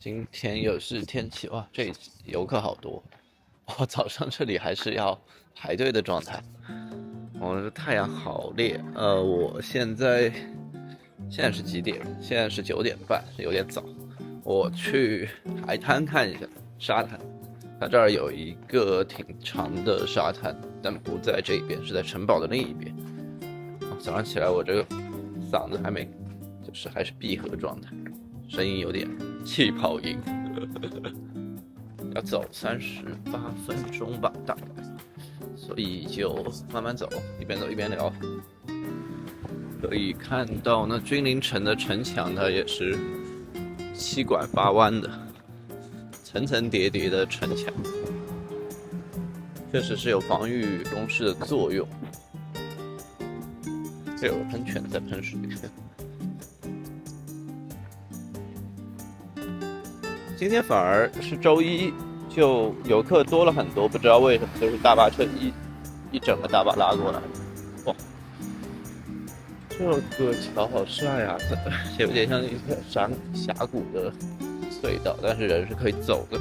今天又是天气哇，这游客好多。早上这里还是要排队的状态。这太阳好烈。我现在是几点？现在是9点半，有点早。我去海滩看一下沙滩。它这儿有一个挺长的沙滩，但不在这一边，是在城堡的另一边。早上起来我这个嗓子还是闭合状态，声音有点气泡音。要走38分钟吧，大概，所以就慢慢走，一边走一边聊。可以看到那君临城的城墙，它也是七拐八弯的，层层叠叠的城墙，确实是有防御工事的作用。这有个喷泉在喷水。今天反而是周一，就游客多了很多，不知道为什么，就是大巴车一整个大巴拉过来。哇，这个桥好帅啊，有点像一个峡谷的隧道，但是人是可以走的。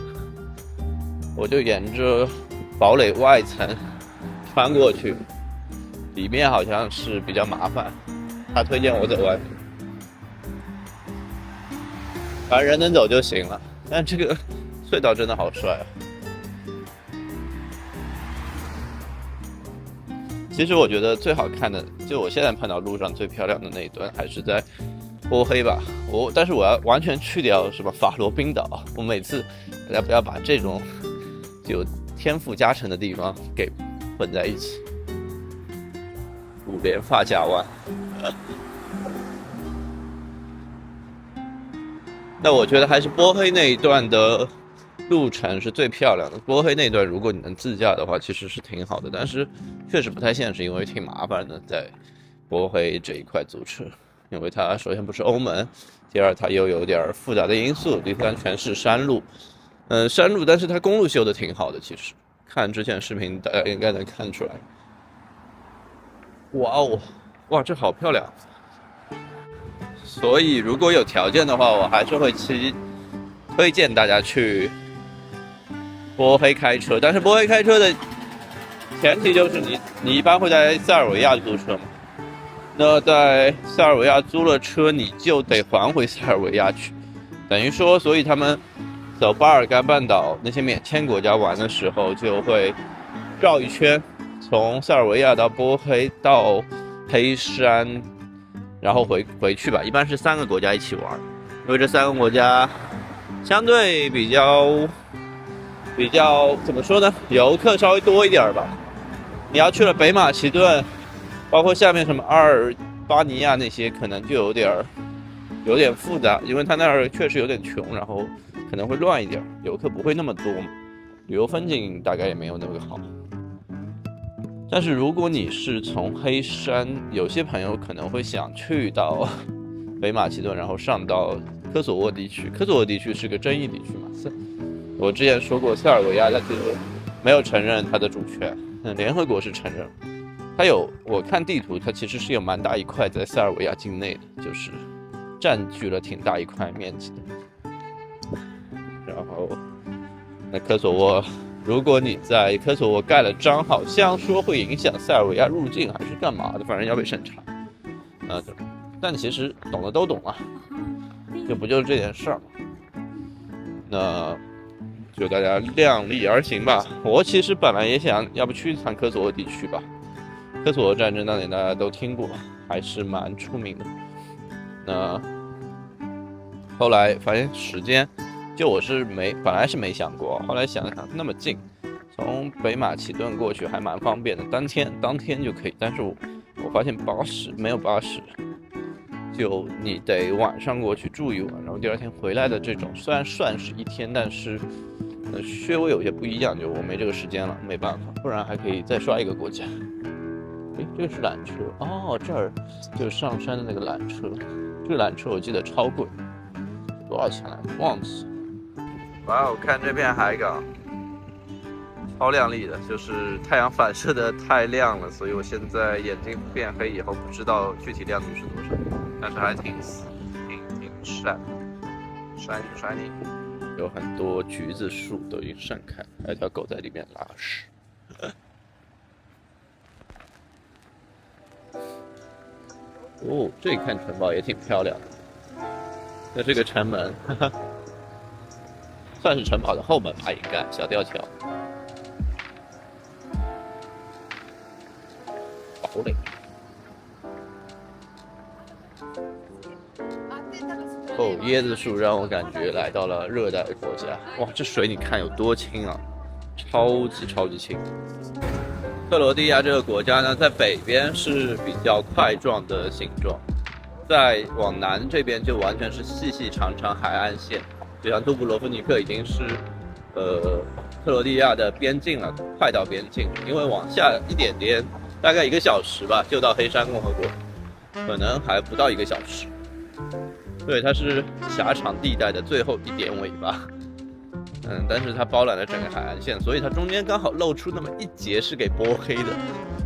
我就沿着堡垒外层穿过去，里面好像是比较麻烦，他推荐我走外面，反正人能走就行了。但这个隧道真的好帅啊！其实我觉得最好看的，就我现在碰到路上最漂亮的那一段，还是在波黑吧。但是我要完全去掉什么法罗宾岛，我每次大家不要把这种有天赋加成的地方给混在一起。5连发夹弯。那我觉得还是波黑那一段的路程是最漂亮的。波黑那段如果你能自驾的话，其实是挺好的，但是确实不太现实，因为挺麻烦的，在波黑这一块租车，因为它首先不是欧盟，第二它又有点复杂的因素，第三全是山路。山路，但是它公路修的挺好的，其实看之前视频大家应该能看出来。哇，这好漂亮！所以如果有条件的话，我还是会推荐大家去波黑开车。但是波黑开车的前提就是你一般会在塞尔维亚租车嘛？那在塞尔维亚租了车，你就得还回塞尔维亚去，等于说，所以他们走巴尔干半岛那些免签国家玩的时候，就会绕一圈，从塞尔维亚到波黑到黑山。然后回去吧，一般是3个国家一起玩，因为这3个国家相对比较怎么说呢，游客稍微多一点吧。你要去了北马其顿，包括下面什么阿尔巴尼亚那些，可能就有点复杂，因为它那儿确实有点穷，然后可能会乱一点，游客不会那么多嘛，旅游风景大概也没有那么好。但是如果你是从黑山，有些朋友可能会想去到北马其顿，然后上到科索沃地区。科索沃地区是个争议地区嘛，我之前说过，塞尔维亚它就没有承认它的主权，联合国是承认。我看地图，它其实是有蛮大一块在塞尔维亚境内的，就是占据了挺大一块面积的。然后那科索沃，如果你在科索沃盖了章，好像说会影响塞尔维亚入境还是干嘛的，反正要被审查。但其实懂的都懂啊，就是这件事儿。那就大家量力而行吧。我其实本来也想要不去一趟科索沃地区吧，科索沃战争当年大家都听过，还是蛮出名的。那后来发现时间。就我是本来是没想过，后来想了想，那么近，从北马其顿过去还蛮方便的，当天就可以。但是我发现没有巴士，就你得晚上过去住一晚，然后第2天回来的这种，虽然算是1天，但是稍微有些不一样，就我没这个时间了，没办法，不然还可以再刷一个国家。这个是缆车哦，这儿就是上山的那个缆车，这个缆车我记得超贵，多少钱来着？忘记。哇，我看这片海港超亮丽的，就是太阳反射的太亮了，所以我现在眼睛变黑以后不知道具体亮度是多少，但是还挺闪，shiny。有很多橘子树都已经盛开，还有条狗在里面拉屎。哦，这一看城堡也挺漂亮的。那这个城门，算是城堡的后门吧，应该小吊桥。堡垒。哦，椰子树让我感觉来到了热带国家。哇，这水你看有多清啊，超级清。克罗地亚这个国家呢，在北边是比较块状的形状，再往南这边就完全是细长海岸线，就像杜布罗夫尼克已经是克罗地亚的边境了，快到边境，因为往下一点点，大概1个小时吧，就到黑山共和国，可能还不到1个小时。对，它是狭长地带的最后一点尾巴，但是它包揽了整个海岸线，所以它中间刚好露出那么一截是给波黑的，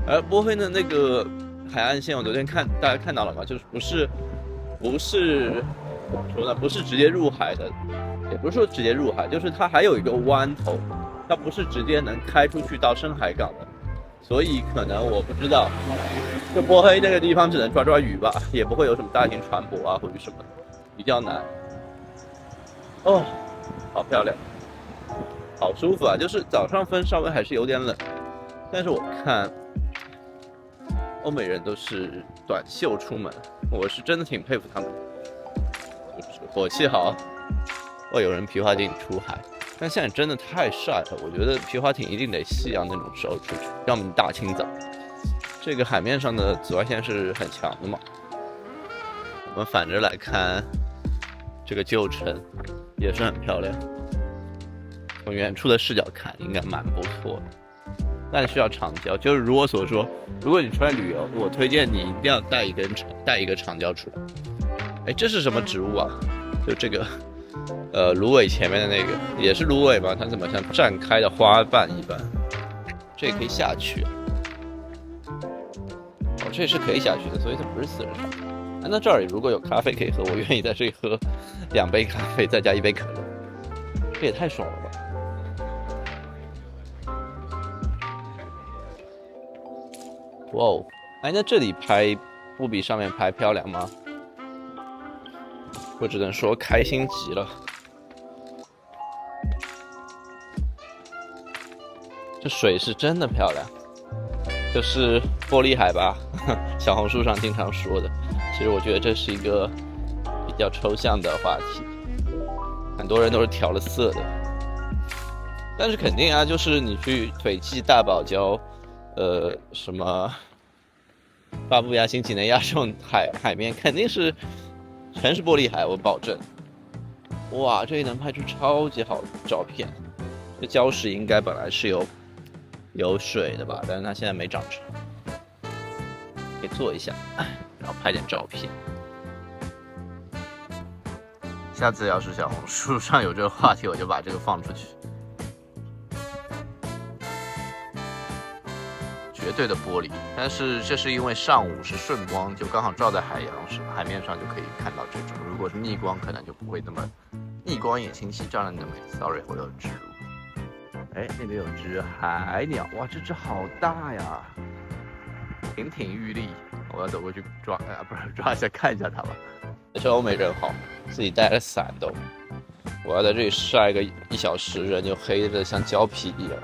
而波黑的那个海岸线，我昨天大家看到了吗？就是不是怎么说呢？不是直接入海的，也不是说直接入海，就是它还有一个弯头，它不是直接能开出去到深海港的，所以可能我不知道，就波黑那个地方只能抓鱼吧，也不会有什么大型船舶啊或者什么的，比较难。哦，好漂亮，好舒服啊！就是早上风稍微还是有点冷，但是我看欧美人都是短袖出门，我是真的挺佩服他们，就是火气好。哦，有人皮划艇出海，但现在真的太晒了，我觉得皮划艇一定得夕阳那种时候出去，要么你大清早。这个海面上的紫外线是很强的嘛。我们反着来看这个旧城，也是很漂亮。从远处的视角看，应该蛮不错的。但需要长焦，就是如我所说，如果你出来旅游，我推荐你一定要带一个长焦出来。哎，这是什么植物啊？就这个，芦苇前面的那个，也是芦苇吧？它怎么像绽开的花瓣一般？这也可以下去啊。哦，这也是可以下去的，所以它不是私人场。那这儿如果有咖啡可以喝，我愿意在这里喝2杯咖啡，再加1杯可乐，这也太爽了吧！哇哦，哎，那这里拍不比上面拍漂亮吗？我只能说开心极了。这水是真的漂亮，就是玻璃海吧，小红书上经常说的。其实我觉得这是一个比较抽象的话题，很多人都是调了色的。但是肯定啊，就是你去斐济、大堡礁，什么巴布亚新几内亚这种海面，肯定是全是玻璃海，我保证。哇，这里能拍出超级好的照片。这礁石应该本来是有水的吧，但是它现在没长成。可以做一下，然后拍点照片。下次要是小红书上有这个话题，我就把这个放出去。绝对的玻璃，但是这是因为上午是顺光，就刚好照在海面上就可以看到这种。如果是逆光，可能就不会那么逆光也清晰，照亮你的美。Sorry， 我有植入。哎，那边有只海鸟，哇，这只好大呀！亭亭玉立，我要走过去抓，不是抓一下看一下它吧。这是欧美人好，自己带了伞都。我要在这里晒个1小时，人就黑的像胶皮一样。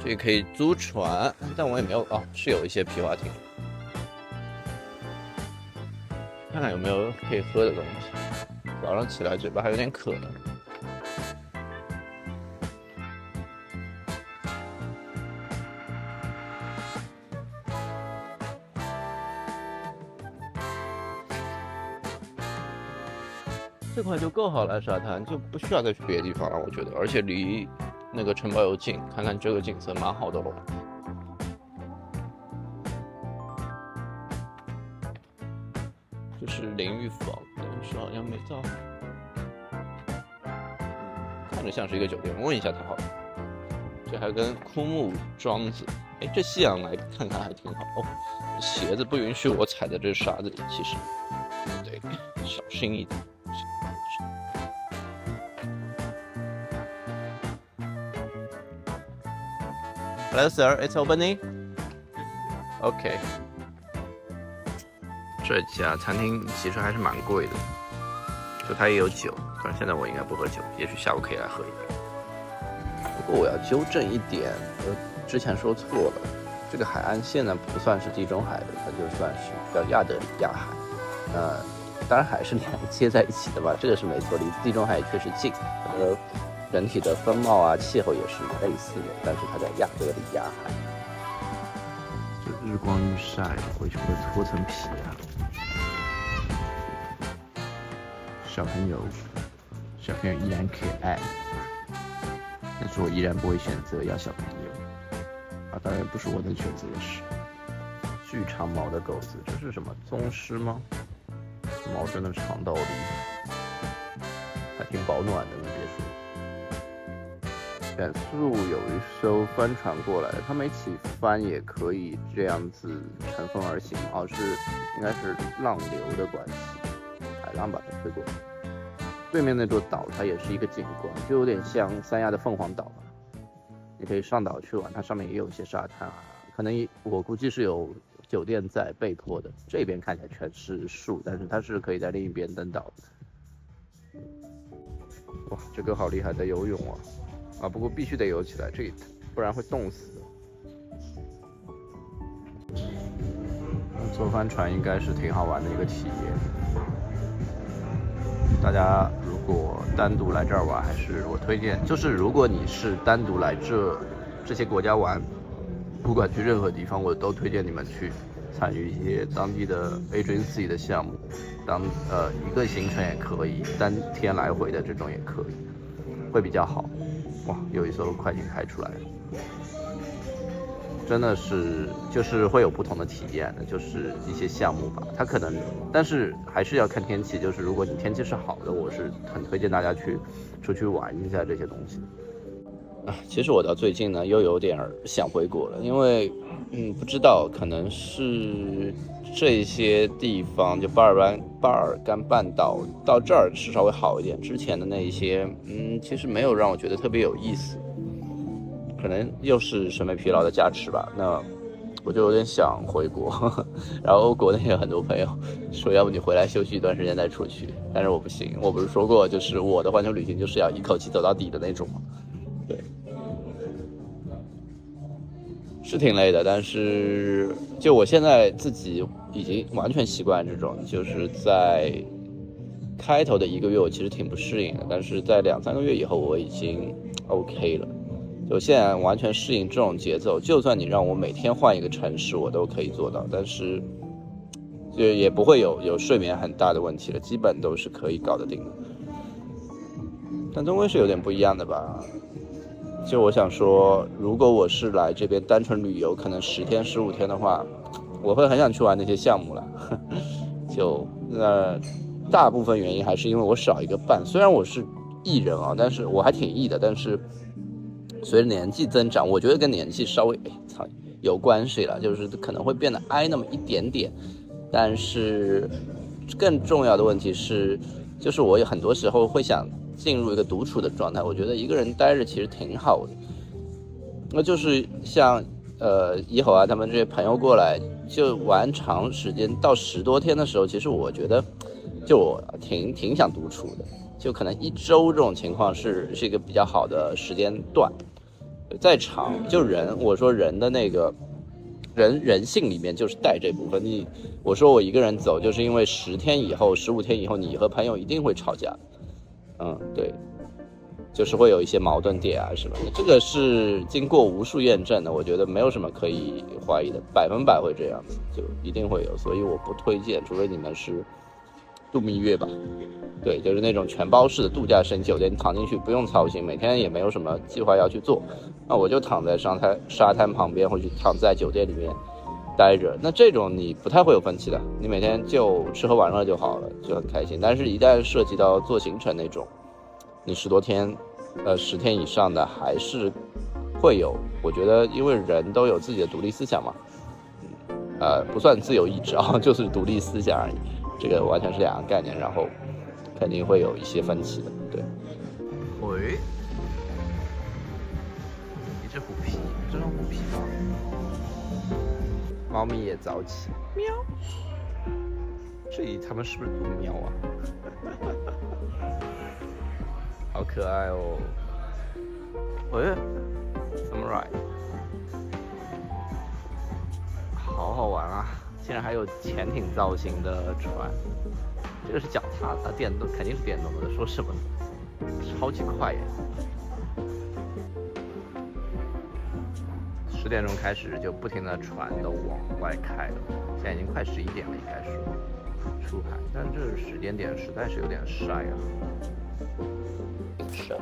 这可以租船，但我也没有是有一些皮划艇。看看有没有可以喝的东西。早上起来嘴巴还有点渴呢。这块就够好了，沙滩就不需要再去别的地方了，我觉得，而且离那个城堡又近，看看这个景色蛮好的咯。这是淋浴房，但是好像没到，看着像是一个酒店，问一下他好了。这还跟枯木桩子哎，这夕阳来看看还挺好哦。鞋子不允许我踩在这沙子里，其实，对，小心一点。Hello, sir. It's opening. OK. 这家餐厅其实还是蛮贵的，就它也有酒，但是现在我应该不喝酒，也许下午可以来喝一杯。不过我要纠正一点，我之前说错了，这个海岸线呢不算是地中海的，它就算是叫亚得里亚海。当然海是连接在一起的吧，这个是没错，离地中海确实近，人体的风貌啊、气候也是类似的，但是它在亚得里亚海。这日光浴晒，回去会脱层皮啊。小朋友依然可爱，但是我依然不会选择要小朋友。当然不是我能选择的事。巨长毛的狗子，这是什么宗师吗？毛真的长到厉害，还挺保暖的，你别说。远处有一艘帆船过来，它没起帆也可以这样子乘风而行，应该是浪流的关系，海浪把它推过来。对面那座岛它也是一个景观，就有点像三亚的凤凰岛吧。你可以上岛去玩，它上面也有一些沙滩啊，可能我估计是有酒店在被迫的。这边看起来全是树，但是它是可以在另一边登岛的。哇，这个好厉害，在游泳啊！不过必须得游起来，不然会冻死的。坐帆船应该是挺好玩的一个体验。大家如果单独来这儿玩，还是我推荐，就是如果你是单独来这些国家玩，不管去任何地方，我都推荐你们去参与一些当地的 agency 的项目，一个行程也可以，单天来回的这种也可以，会比较好。哇，有一艘快艇开出来了，真的是就是会有不同的体验的，就是一些项目吧。它可能，但是还是要看天气。就是如果你天气是好的，我是很推荐大家出去玩一下这些东西。其实我到最近呢，又有点想回国了，因为不知道，可能是这些地方，就巴尔干半岛到这儿是稍微好一点，之前的那一些其实没有让我觉得特别有意思。可能又是审美疲劳的加持吧，那我就有点想回国，然后国内有很多朋友说，要不你回来休息一段时间再出去，但是我不行，我不是说过，就是我的环球旅行就是要一口气走到底的那种吗？对，是挺累的，但是就我现在自己已经完全习惯这种，就是在开头的1个月我其实挺不适应的，但是在2-3个月以后我已经 OK 了。就现在完全适应这种节奏，就算你让我每天换一个城市，我都可以做到，但是就也不会有睡眠很大的问题了，基本都是可以搞得定的。但终归是有点不一样的吧。就我想说，如果我是来这边单纯旅游，可能10天15天的话，我会很想去玩那些项目了。就大部分原因还是因为我少一个伴，虽然我是艺人啊，但是我还挺艺的，但是随着年纪增长，我觉得跟年纪稍微有关系了，就是可能会变得矮那么一点点。但是更重要的问题是，就是我有很多时候会想进入一个独处的状态。我觉得一个人待着其实挺好的。那就是像一吼啊他们这些朋友过来就玩长时间到10多天的时候，其实我觉得就我挺想独处的。就可能1周这种情况是一个比较好的时间段。再长就我说人的那个人性里面就是带这部分。我说我一个人走，就是因为10天以后15天以后你和朋友一定会吵架。对，就是会有一些矛盾点啊什么的，这个是经过无数验证的，我觉得没有什么可以怀疑的，100%会这样子，就一定会有。所以我不推荐，除非你们是度蜜月吧。对，就是那种全包式的度假型酒店，躺进去不用操心，每天也没有什么计划要去做，那我就躺在沙滩旁边，或者躺在酒店里面待着。那这种你不太会有分歧的，你每天就吃喝玩乐就好了，就很开心。但是一旦涉及到做行程那种，你10多天10天以上的，还是会有，我觉得因为人都有自己的独立思想嘛，不算自由意志啊，就是独立思想而已，这个完全是两个概念，然后肯定会有一些分歧的，对。喂，一只虎皮，这种虎皮吗？猫咪也早起，喵。这里他们是不是读喵啊？好可爱哦！喂 ，Samurai， 好好玩啊！竟然还有潜艇造型的船，这个是脚踏的，电动肯定是电动的。说什么？超级快耶！10点钟开始就不停的船都往外开了，现在已经快11点了，应该是出海，但这时间点实在是有点晒啊。是啊。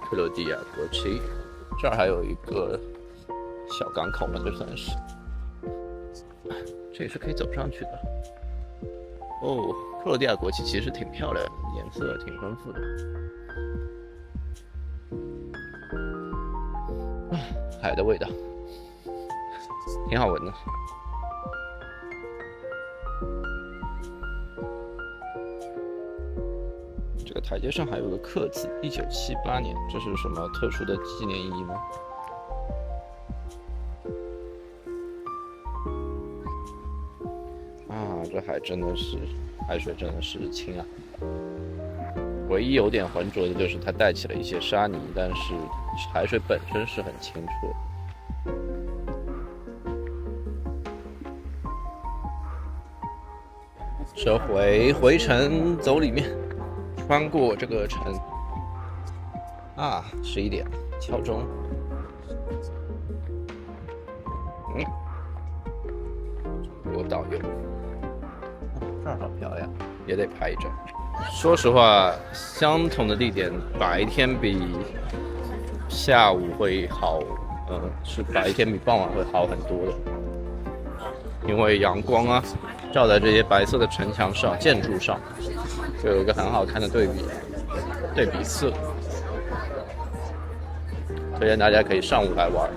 克罗地亚国旗，这儿还有一个小港口嘛，这算是，这也是可以走上去的。哦，克罗地亚国旗其实挺漂亮的，颜色挺丰富的。海的味道，挺好闻的。这个台阶上还有个刻字，1978年，这是什么特殊的纪念意义吗？啊，这海真的是，海水真的是清啊。唯一有点浑浊的就是它带起了一些沙泥，但是海水本身是很清澈。这回程走里面。穿过这个城啊，11点，敲钟。中国导游，这儿好漂亮，也得拍一张。说实话，相同的地点，白天比下午会好，是白天比傍晚会好很多的，因为阳光啊，照在这些白色的城墙上、建筑上。就有一个很好看的对比色，推荐大家可以上午来玩。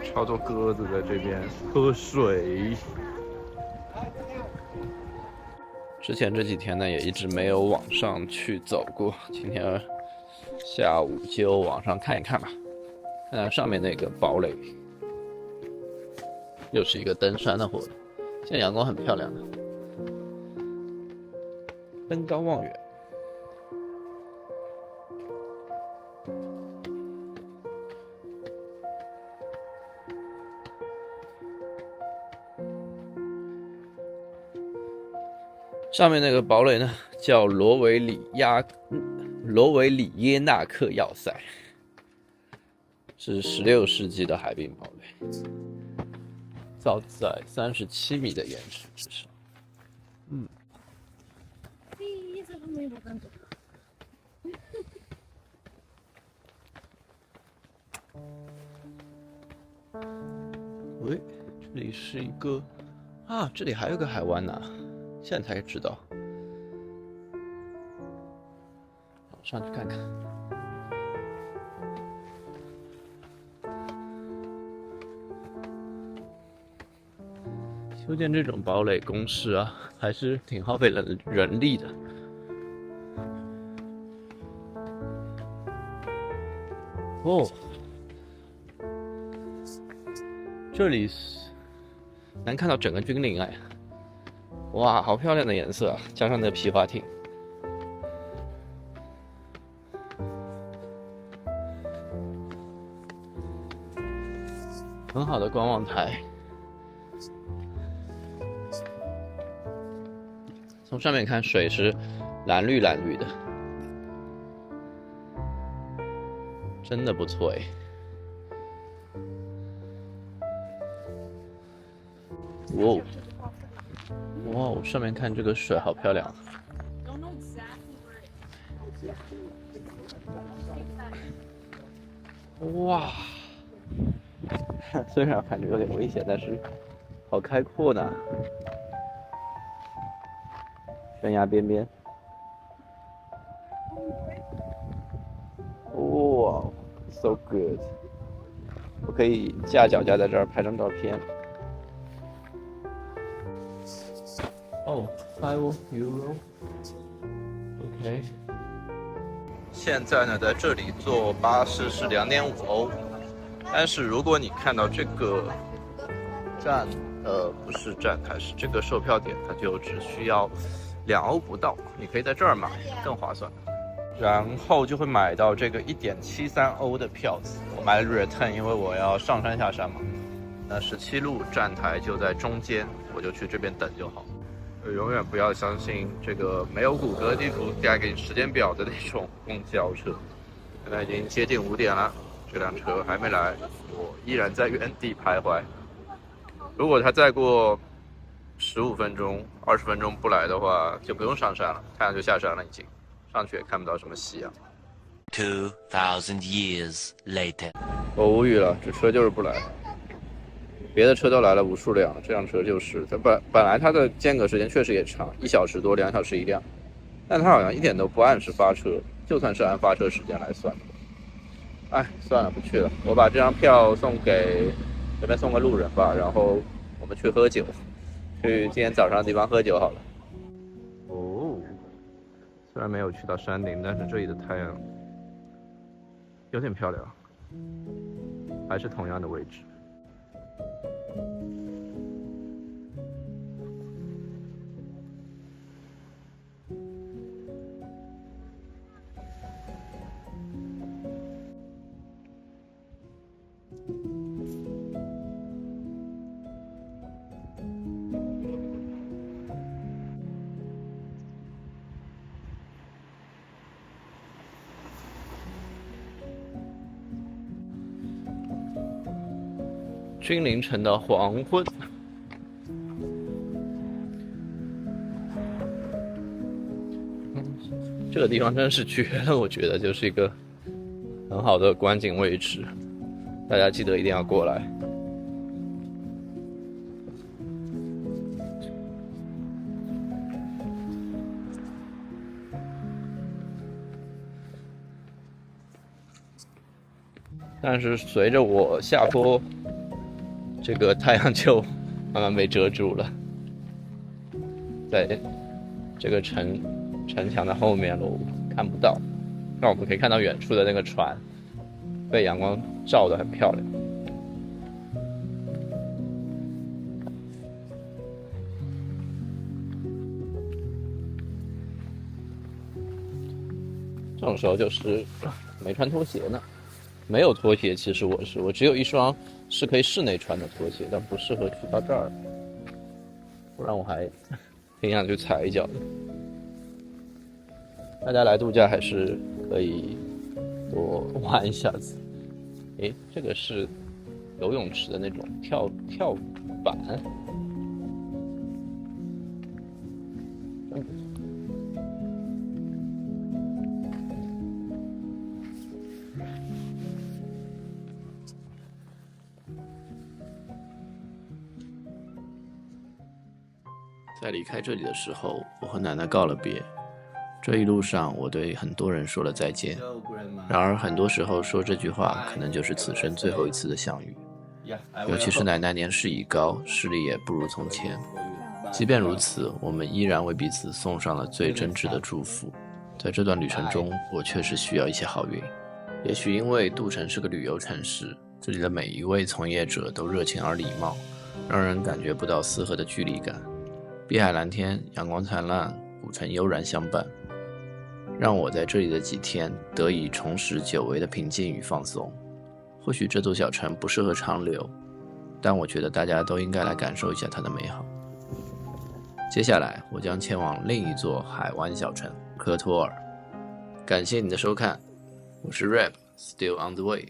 超多鸽子在这边喝水。之前这几天呢，也一直没有往上去走过，今天下午就往上看一看吧，看看上面那个堡垒。又是一个登山的活动，现在阳光很漂亮的，登高望远。上面那个堡垒呢，叫罗维里耶纳克要塞，是16世纪的海滨堡垒。造在37米的岩石之上。喂，这里是一个啊，这里还有个海湾呢，现在才知道。上去看看。修建这种堡垒工事啊，还是挺耗费人力的。哦，这里能看到整个君临哎，哇，好漂亮的颜色啊！加上那皮划艇，很好的观望台。从上面看，水是蓝绿的，真的不错哎。哇哦，上面看这个水好漂亮。哇，虽然感觉有点危险，但是好开阔呢。悬崖边边，哇 ，so good！ 我可以架脚架在这儿拍张照片。哦，5 euro。OK。现在呢，在这里坐巴士是2.5欧，但是如果你看到这个站，不是站台，是这个售票点，它就只需要2欧不到，你可以在这儿买，更划算。然后就会买到这个1.73欧的票子。我买了 return， 因为我要上山下山嘛。那17路站台就在中间，我就去这边等就好。永远不要相信这个没有谷歌地图带给你时间表的那种公交车。现在已经接近5点了，这辆车还没来，我依然在原地徘徊。如果它再过15分钟、20分钟不来的话，就不用上山了，太阳就下山了已经。上去也看不到什么夕阳。2000 years later， 我无语了，这车就是不来。别的车都来了无数辆，这辆车就是它本来它的间隔时间确实也长，1小时多2小时一辆，但它好像一点都不按时发车，就算是按发车时间来算。哎，算了，不去了。我把这张票送给随便送个路人吧，然后我们去喝酒，去今天早上的地方喝酒好了。哦，虽然没有去到山顶，但是这里的太阳有点漂亮，还是同样的位置。君临城的黄昏，这个地方真是绝了，我觉得就是一个很好的观景位置，大家记得一定要过来。但是随着我下坡，这个太阳就慢慢被遮住了，在这个城墙的后面喽，看不到。那我们可以看到远处的那个船，被阳光照得很漂亮。这种时候就是没穿拖鞋呢。没有拖鞋，其实我只有一双是可以室内穿的拖鞋，但不适合去到这儿，不然我还挺想去踩一脚的。大家来度假还是可以多玩一下子。诶，这个是游泳池的那种跳板。在离开这里的时候，我和奶奶告了别。这一路上，我对很多人说了再见。然而，很多时候说这句话，可能就是此生最后一次的相遇。尤其是奶奶年事已高，视力也不如从前。即便如此，我们依然为彼此送上了最真挚的祝福。在这段旅程中，我确实需要一些好运。也许因为杜城是个旅游城市，这里的每一位从业者都热情而礼貌，让人感觉不到丝毫的距离感。碧海蓝天，阳光灿烂，古城悠然相伴，让我在这里的几天得以重拾久违的平静与放松。或许这座小城不适合长留，但我觉得大家都应该来感受一下它的美好。接下来我将前往另一座海湾小城科托尔。感谢你的收看，我是 Rap Still on the way。